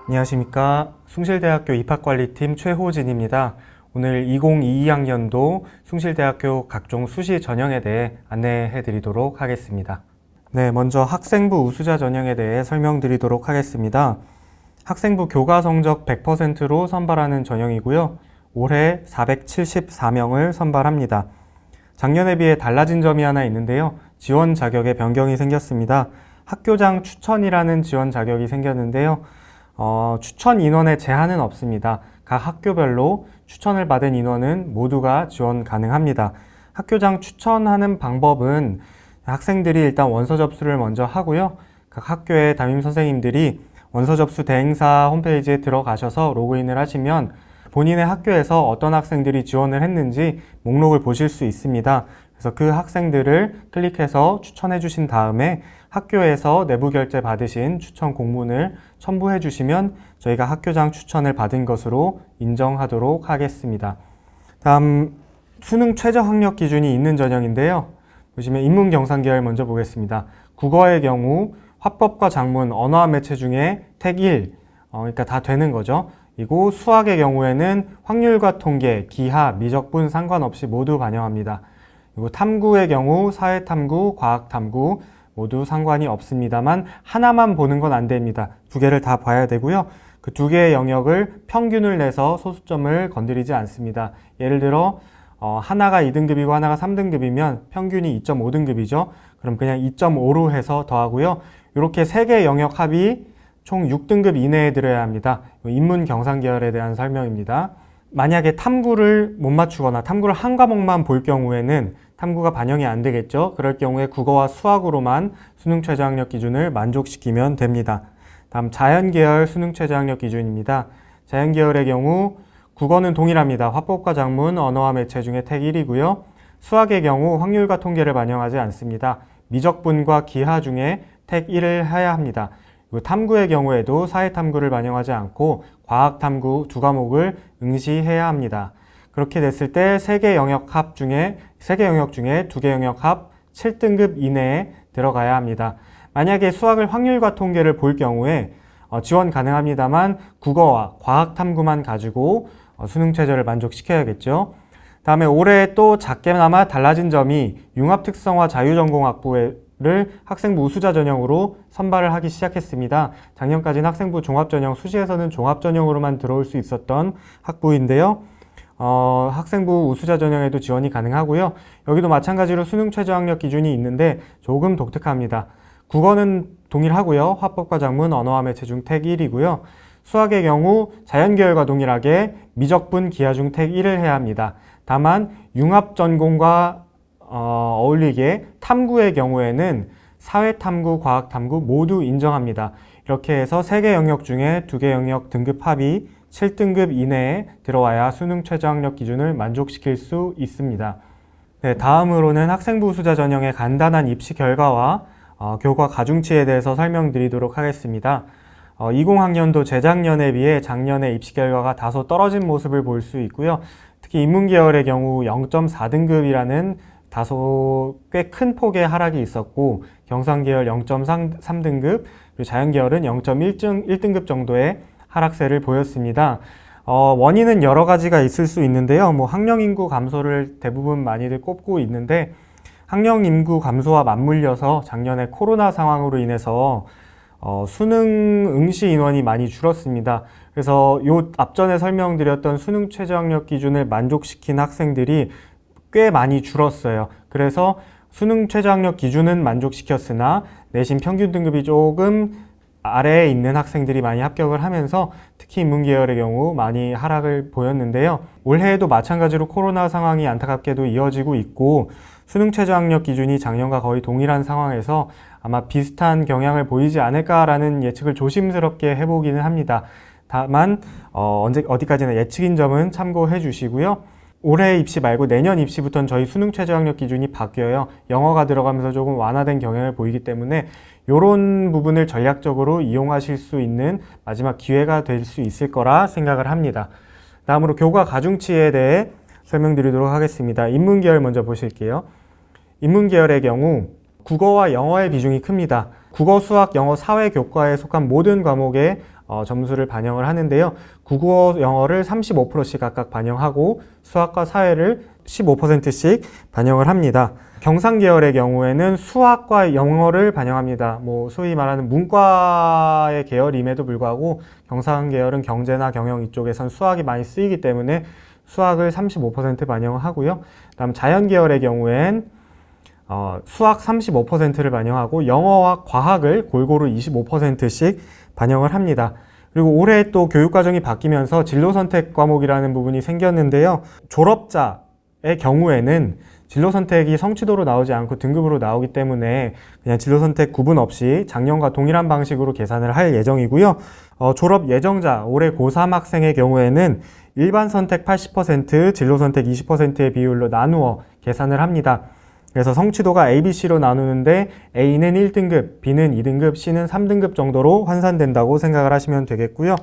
안녕하십니까. 숭실대학교 입학관리팀 최호진입니다. 오늘 2022학년도 숭실대학교 각종 수시 전형에 대해 안내해 드리도록 하겠습니다. 네, 먼저 학생부 우수자 전형에 대해 설명드리도록 하겠습니다. 학생부 교과 성적 100%로 선발하는 전형이고요. 올해 474명을 선발합니다. 작년에 비해 달라진 점이 하나 있는데요. 지원 자격에 변경이 생겼습니다. 학교장 추천이라는 지원 자격이 생겼는데요. 추천 인원의 제한은 없습니다. 각 학교별로 추천을 받은 인원은 모두가 지원 가능합니다. 학교장 추천하는 방법은 학생들이 일단 원서 접수를 먼저 하고요. 각 학교의 담임 선생님들이 원서 접수 대행사 홈페이지에 들어가셔서 로그인을 하시면 본인의 학교에서 어떤 학생들이 지원을 했는지 목록을 보실 수 있습니다. 그래서 그 학생들을 클릭해서 추천해 주신 다음에 학교에서 내부 결제 받으신 추천 공문을 첨부해 주시면 저희가 학교장 추천을 받은 것으로 인정하도록 하겠습니다. 다음 수능 최저 학력 기준이 있는 전형인데요. 보시면 인문경상 계열 먼저 보겠습니다. 국어의 경우 화법과 작문, 언어와 매체 중에 택 1, 그러니까 다 되는 거죠. 그리고 수학의 경우에는 확률과 통계, 기하, 미적분 상관없이 모두 반영합니다. 그리고 탐구의 경우 사회탐구, 과학탐구 모두 상관이 없습니다만 하나만 보는 건 안 됩니다. 두 개를 다 봐야 되고요. 그 두 개의 영역을 평균을 내서 소수점을 건드리지 않습니다. 예를 들어 하나가 2등급이고 하나가 3등급이면 평균이 2.5등급이죠. 그럼 그냥 2.5로 해서 더하고요. 이렇게 세 개의 영역 합이 총 6등급 이내에 들어야 합니다. 인문 경상 계열에 대한 설명입니다. 만약에 탐구를 못 맞추거나 탐구를 한 과목만 볼 경우에는 탐구가 반영이 안 되겠죠. 그럴 경우에 국어와 수학으로만 수능 최저학력 기준을 만족시키면 됩니다. 다음 자연계열 수능 최저학력 기준입니다. 자연계열의 경우 국어는 동일합니다. 화법과 작문, 언어와 매체 중에 택 1이고요. 수학의 경우 확률과 통계를 반영하지 않습니다. 미적분과 기하 중에 택 1을 해야 합니다. 그리고 탐구의 경우에도 사회탐구를 반영하지 않고 과학탐구 두 과목을 응시해야 합니다. 그렇게 됐을 때 3개 영역 중에 2개 영역 합 7등급 이내에 들어가야 합니다. 만약에 수학을 확률과 통계를 볼 경우에 지원 가능합니다만 국어와 과학탐구만 가지고 수능 최저를 만족시켜야겠죠. 다음에 올해 또 작게나마 달라진 점이 융합특성화 자유전공학부를 학생부 우수자 전형으로 선발을 하기 시작했습니다. 작년까지는 학생부 종합전형, 수시에서는 종합전형으로만 들어올 수 있었던 학부인데요. 학생부 우수자 전형에도 지원이 가능하고요. 여기도 마찬가지로 수능 최저학력 기준이 있는데 조금 독특합니다. 국어는 동일하고요. 화법과 작문, 언어와 매체 중 택 1이고요. 수학의 경우 자연계열과 동일하게 미적분, 기하 중 택 1을 해야 합니다. 다만 융합전공과 어울리게 탐구의 경우에는 사회탐구, 과학탐구 모두 인정합니다. 이렇게 해서 3개 영역 중에 2개 영역 등급 합이 7등급 이내에 들어와야 수능 최저학력 기준을 만족시킬 수 있습니다. 네, 다음으로는 학생부 우수자 전형의 간단한 입시 결과와 교과 가중치에 대해서 설명드리도록 하겠습니다. 20학년도 재작년에 비해 작년에 입시 결과가 다소 떨어진 모습을 볼 수 있고요. 특히 인문계열의 경우 0.4등급이라는 다소 꽤 큰 폭의 하락이 있었고 경상계열 0.3등급 그리고 자연계열은 0.1등급 정도의 하락세를 보였습니다. 원인은 여러 가지가 있을 수 있는데요. 학령인구 감소를 대부분 많이들 꼽고 있는데 학령인구 감소와 맞물려서 작년에 코로나 상황으로 인해서 수능 응시 인원이 많이 줄었습니다. 그래서 앞전에 설명드렸던 수능 최저학력 기준을 만족시킨 학생들이 꽤 많이 줄었어요. 그래서 수능 최저학력 기준은 만족시켰으나 내신 평균 등급이 조금 아래에 있는 학생들이 많이 합격을 하면서 특히 인문계열의 경우 많이 하락을 보였는데요. 올해에도 마찬가지로 코로나 상황이 안타깝게도 이어지고 있고 수능 최저학력 기준이 작년과 거의 동일한 상황에서 아마 비슷한 경향을 보이지 않을까라는 예측을 조심스럽게 해보기는 합니다. 다만 어디까지나 예측인 점은 참고해 주시고요. 올해 입시 말고 내년 입시부터는 저희 수능 최저학력 기준이 바뀌어요. 영어가 들어가면서 조금 완화된 경향을 보이기 때문에 이런 부분을 전략적으로 이용하실 수 있는 마지막 기회가 될 수 있을 거라 생각을 합니다. 다음으로 교과 가중치에 대해 설명드리도록 하겠습니다. 인문계열 먼저 보실게요. 인문계열의 경우 국어와 영어의 비중이 큽니다. 국어, 수학, 영어, 사회, 교과에 속한 모든 과목에 점수를 반영을 하는데요. 국어, 영어를 35%씩 각각 반영하고 수학과 사회를 15%씩 반영을 합니다. 경상 계열의 경우에는 수학과 영어를 반영합니다. 소위 말하는 문과의 계열임에도 불구하고 경상 계열은 경제나 경영 이쪽에선 수학이 많이 쓰이기 때문에 수학을 35% 반영을 하고요. 다음 자연 계열의 경우엔 수학 35%를 반영하고 영어와 과학을 골고루 25%씩 반영을 합니다. 그리고 올해 또 교육과정이 바뀌면서 진로선택 과목이라는 부분이 생겼는데요. 졸업자의 경우에는 진로선택이 성취도로 나오지 않고 등급으로 나오기 때문에 그냥 진로선택 구분 없이 작년과 동일한 방식으로 계산을 할 예정이고요. 졸업 예정자, 올해 고3 학생의 경우에는 일반 선택 80%, 진로선택 20%의 비율로 나누어 계산을 합니다. 그래서 성취도가 A, B, C로 나누는데 A는 1등급, B는 2등급, C는 3등급 정도로 환산된다고 생각을 하시면 되겠고요.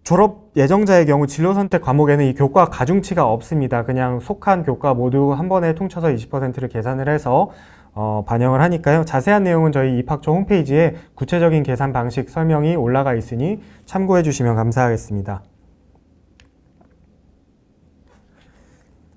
졸업 예정자의 경우 진로선택 과목에는 이 교과 가중치가 없습니다. 그냥 속한 교과 모두 한 번에 통쳐서 20%를 계산을 해서 반영을 하니까요. 자세한 내용은 저희 입학처 홈페이지에 구체적인 계산 방식 설명이 올라가 있으니 참고해 주시면 감사하겠습니다.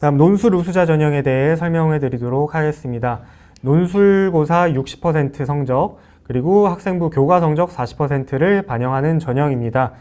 다음 논술 우수자 전형에 대해 설명해 드리도록 하겠습니다. 논술고사 60% 성적, 그리고 학생부 교과 성적 40%를 반영하는 전형입니다.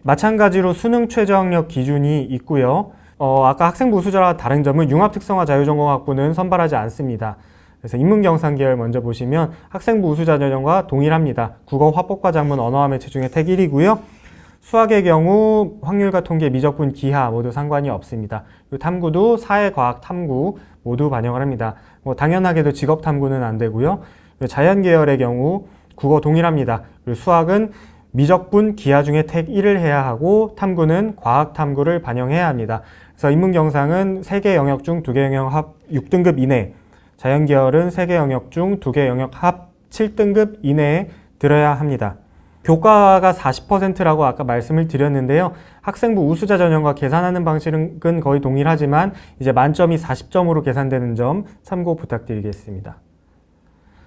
마찬가지로 수능 최저학력 기준이 있고요. 아까 학생부 우수자와 다른 점은 융합특성화 자유전공학부는 선발하지 않습니다. 그래서 인문경상 계열 먼저 보시면 학생부 우수자 전형과 동일합니다. 국어, 화법과 작문, 언어와 매체 중에 택 1이고요. 수학의 경우 확률과 통계, 미적분, 기하 모두 상관이 없습니다. 그리고 탐구도 사회, 과학, 탐구 모두 반영을 합니다. 당연하게도 직업 탐구는 안 되고요. 자연 계열의 경우 국어 동일합니다. 그리고 수학은 미적분, 기하 중에 택 1을 해야 하고 탐구는 과학 탐구를 반영해야 합니다. 그래서 인문경상은 3개 영역 중 2개 영역 합 6등급 이내, 자연 계열은 3개 영역 중 2개 영역 합 7등급 이내에 들어야 합니다. 교과가 40%라고 아까 말씀을 드렸는데요. 학생부 우수자 전형과 계산하는 방식은 거의 동일하지만 이제 만점이 40점으로 계산되는 점 참고 부탁드리겠습니다.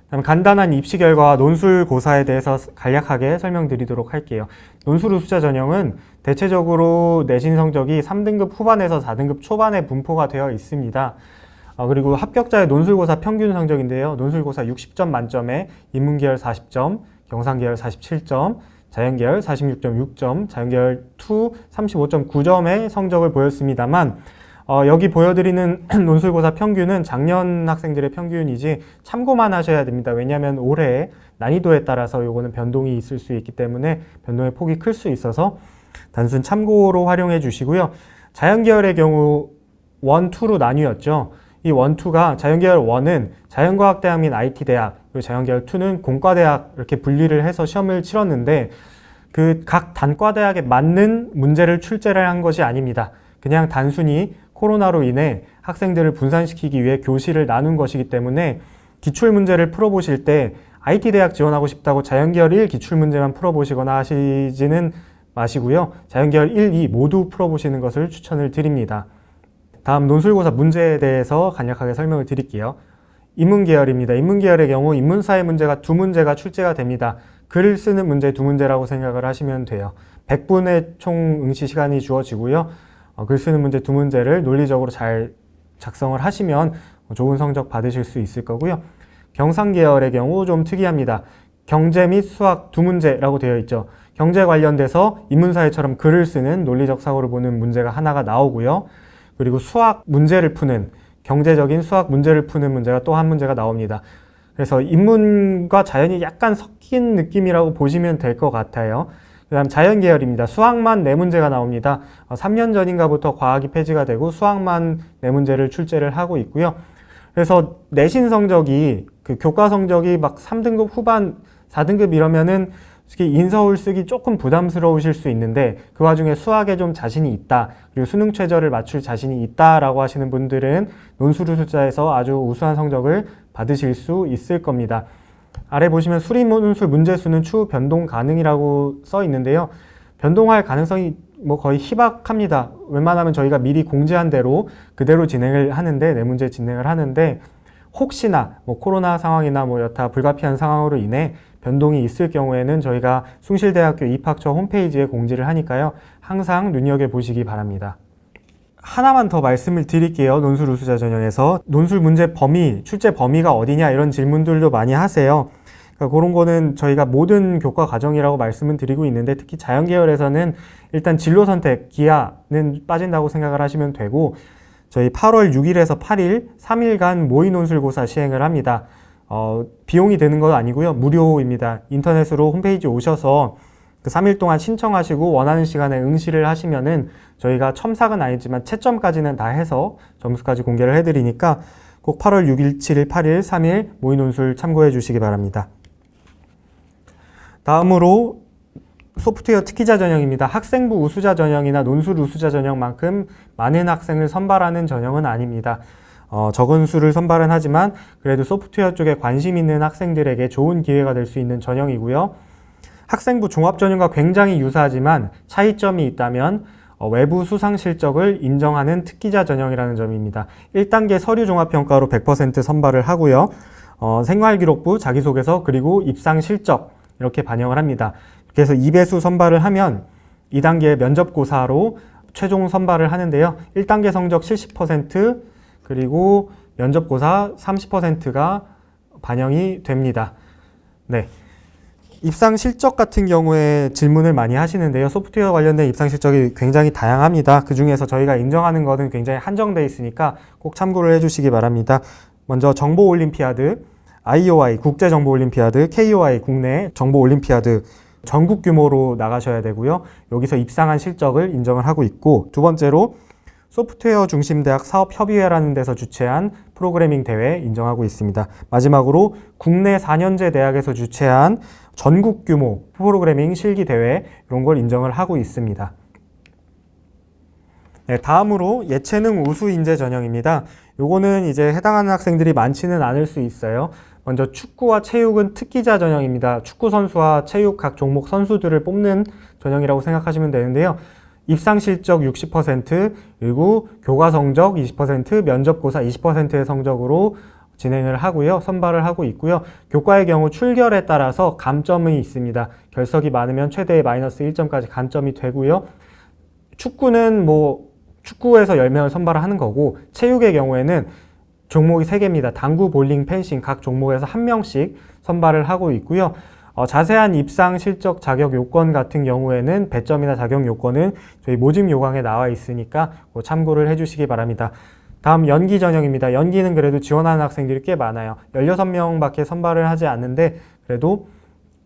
다음 간단한 입시 결과와 논술고사에 대해서 간략하게 설명드리도록 할게요. 논술 우수자 전형은 대체적으로 내신 성적이 3등급 후반에서 4등급 초반에 분포가 되어 있습니다. 그리고 합격자의 논술고사 평균 성적인데요. 논술고사 60점 만점에 인문계열 40점, 경상계열 47점, 자연계열 46.6점, 자연계열 2 35.9점의 성적을 보였습니다만 여기 보여드리는 논술고사 평균은 작년 학생들의 평균이지 참고만 하셔야 됩니다. 왜냐하면 올해 난이도에 따라서 요거는 변동이 있을 수 있기 때문에 변동의 폭이 클 수 있어서 단순 참고로 활용해 주시고요. 자연계열의 경우 1, 2로 나뉘었죠. 이 1, 2가 자연계열 1은 자연과학대학 및 IT대학, 그리고 자연계열 2는 공과대학 이렇게 분리를 해서 시험을 치렀는데 그 각 단과대학에 맞는 문제를 출제를 한 것이 아닙니다. 그냥 단순히 코로나로 인해 학생들을 분산시키기 위해 교실을 나눈 것이기 때문에 기출문제를 풀어보실 때 IT대학 지원하고 싶다고 자연계열 1 기출문제만 풀어보시거나 하시지는 마시고요. 자연계열 1, 2 모두 풀어보시는 것을 추천을 드립니다. 다음 논술고사 문제에 대해서 간략하게 설명을 드릴게요. 인문계열입니다. 인문계열의 경우 인문사회 문제가 2문제가 출제가 됩니다. 글을 쓰는 문제 2문제라고 생각을 하시면 돼요. 100분의 총 응시 시간이 주어지고요. 글 쓰는 문제 2문제를 논리적으로 잘 작성을 하시면 좋은 성적 받으실 수 있을 거고요. 경상계열의 경우 좀 특이합니다. 경제 및 수학 2문제라고 되어 있죠. 경제 관련돼서 인문사회처럼 글을 쓰는 논리적 사고를 보는 문제가 하나가 나오고요. 그리고 수학 문제를 푸는, 경제적인 수학 문제를 푸는 문제가 또 한 문제가 나옵니다. 그래서 인문과 자연이 약간 섞인 느낌이라고 보시면 될 것 같아요. 그 다음 자연계열입니다. 수학만 4문제가 나옵니다. 3년 전인가부터 과학이 폐지가 되고 수학만 4문제를 출제를 하고 있고요. 그래서 내신 성적이 그 교과 성적이 막 3등급 후반 4등급 이러면은 특히 인서울 쓰기 조금 부담스러우실 수 있는데 그 와중에 수학에 좀 자신이 있다, 그리고 수능 최저를 맞출 자신이 있다라고 하시는 분들은 논술 우수자에서 아주 우수한 성적을 받으실 수 있을 겁니다. 아래 보시면 수리논술 문제수는 추후 변동 가능이라고 써 있는데요. 변동할 가능성이 거의 희박합니다. 웬만하면 저희가 미리 공지한 대로 그대로 진행을 하는데, 네 문제 진행을 하는데 혹시나 코로나 상황이나 여타 불가피한 상황으로 인해 변동이 있을 경우에는 저희가 숭실대학교 입학처 홈페이지에 공지를 하니까요. 항상 눈여겨보시기 바랍니다. 하나만 더 말씀을 드릴게요. 논술 우수자 전형에서 논술 문제 범위, 출제 범위가 어디냐 이런 질문들도 많이 하세요. 그러니까 그런 거는 저희가 모든 교과 과정이라고 말씀을 드리고 있는데 특히 자연계열에서는 일단 진로 선택, 기하는 빠진다고 생각을 하시면 되고 저희 8월 6일에서 8일 3일간 모의 논술고사 시행을 합니다. 비용이 드는 건 아니고요. 무료입니다. 인터넷으로 홈페이지 오셔서 그 3일 동안 신청하시고 원하는 시간에 응시를 하시면은 저희가 첨삭은 아니지만 채점까지는 다 해서 점수까지 공개를 해드리니까 꼭 8월 6일, 7일, 8일, 3일 모의 논술 참고해 주시기 바랍니다. 다음으로 소프트웨어 특기자 전형입니다. 학생부 우수자 전형이나 논술 우수자 전형만큼 많은 학생을 선발하는 전형은 아닙니다. 적은 수를 선발은 하지만 그래도 소프트웨어 쪽에 관심 있는 학생들에게 좋은 기회가 될 수 있는 전형이고요. 학생부 종합전형과 굉장히 유사하지만 차이점이 있다면 외부 수상 실적을 인정하는 특기자 전형이라는 점입니다. 1단계 서류 종합평가로 100% 선발을 하고요. 생활기록부, 자기소개서, 그리고 입상 실적 이렇게 반영을 합니다. 그래서 2배수 선발을 하면 2단계 면접고사로 최종 선발을 하는데요. 1단계 성적 70% 그리고 면접고사 30%가 반영이 됩니다. 네. 입상 실적 같은 경우에 질문을 많이 하시는데요. 소프트웨어 관련된 입상 실적이 굉장히 다양합니다. 그 중에서 저희가 인정하는 것은 굉장히 한정되어 있으니까 꼭 참고를 해주시기 바랍니다. 먼저 정보올림피아드, IOI 국제정보올림피아드, KOI 국내 정보올림피아드 전국 규모로 나가셔야 되고요. 여기서 입상한 실적을 인정을 하고 있고, 두 번째로 소프트웨어 중심대학 사업협의회라는 데서 주최한 프로그래밍 대회 인정하고 있습니다. 마지막으로 국내 4년제 대학에서 주최한 전국 규모 프로그래밍 실기 대회 이런 걸 인정을 하고 있습니다. 네, 다음으로 예체능 우수 인재 전형입니다. 요거는 이제 해당하는 학생들이 많지는 않을 수 있어요. 먼저 축구와 체육은 특기자 전형입니다. 축구 선수와 체육 각 종목 선수들을 뽑는 전형이라고 생각하시면 되는데요. 입상 실적 60%, 그리고 교과 성적 20%, 면접고사 20%의 성적으로 진행을 하고요. 선발을 하고 있고요. 교과의 경우 출결에 따라서 감점이 있습니다. 결석이 많으면 최대 마이너스 1점까지 감점이 되고요. 축구는 축구에서 10명을 선발을 하는 거고, 체육의 경우에는 종목이 3개입니다. 당구, 볼링, 펜싱 각 종목에서 1명씩 선발을 하고 있고요. 자세한 입상 실적 자격 요건 같은 경우에는 배점이나 자격 요건은 저희 모집 요강에 나와 있으니까 참고를 해주시기 바랍니다. 다음 연기 전형입니다. 연기는 그래도 지원하는 학생들이 꽤 많아요. 16명밖에 선발을 하지 않는데 그래도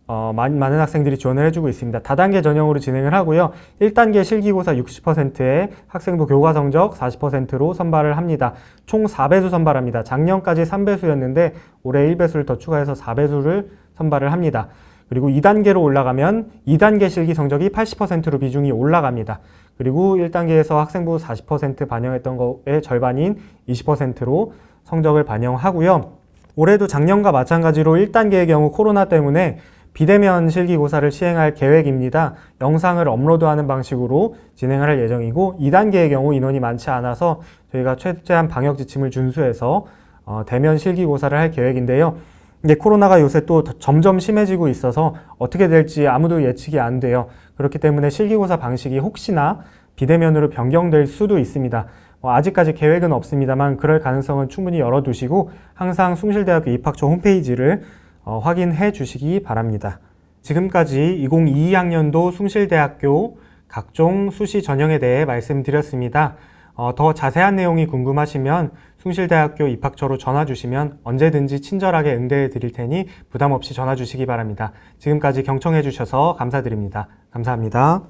많은 학생들이 지원을 해주고 있습니다. 다단계 전형으로 진행을 하고요. 1단계 실기고사 60%에 학생부 교과 성적 40%로 선발을 합니다. 총 4배수 선발합니다. 작년까지 3배수였는데 올해 1배수를 더 추가해서 4배수를 선발을 합니다. 그리고 2단계로 올라가면 2단계 실기 성적이 80%로 비중이 올라갑니다. 그리고 1단계에서 학생부 40% 반영했던 거의 절반인 20%로 성적을 반영하고요. 올해도 작년과 마찬가지로 1단계의 경우 코로나 때문에 비대면 실기고사를 시행할 계획입니다. 영상을 업로드하는 방식으로 진행을 할 예정이고, 2단계의 경우 인원이 많지 않아서 저희가 최대한 방역 지침을 준수해서 대면 실기고사를 할 계획인데요. 근데 코로나가 요새 또 점점 심해지고 있어서 어떻게 될지 아무도 예측이 안 돼요. 그렇기 때문에 실기고사 방식이 혹시나 비대면으로 변경될 수도 있습니다. 아직까지 계획은 없습니다만 그럴 가능성은 충분히 열어두시고 항상 숭실대학교 입학처 홈페이지를 확인해 주시기 바랍니다. 지금까지 2022학년도 숭실대학교 각종 수시 전형에 대해 말씀드렸습니다. 더 자세한 내용이 궁금하시면 숭실대학교 입학처로 전화 주시면 언제든지 친절하게 응대해 드릴 테니 부담 없이 전화 주시기 바랍니다. 지금까지 경청해 주셔서 감사드립니다. 감사합니다.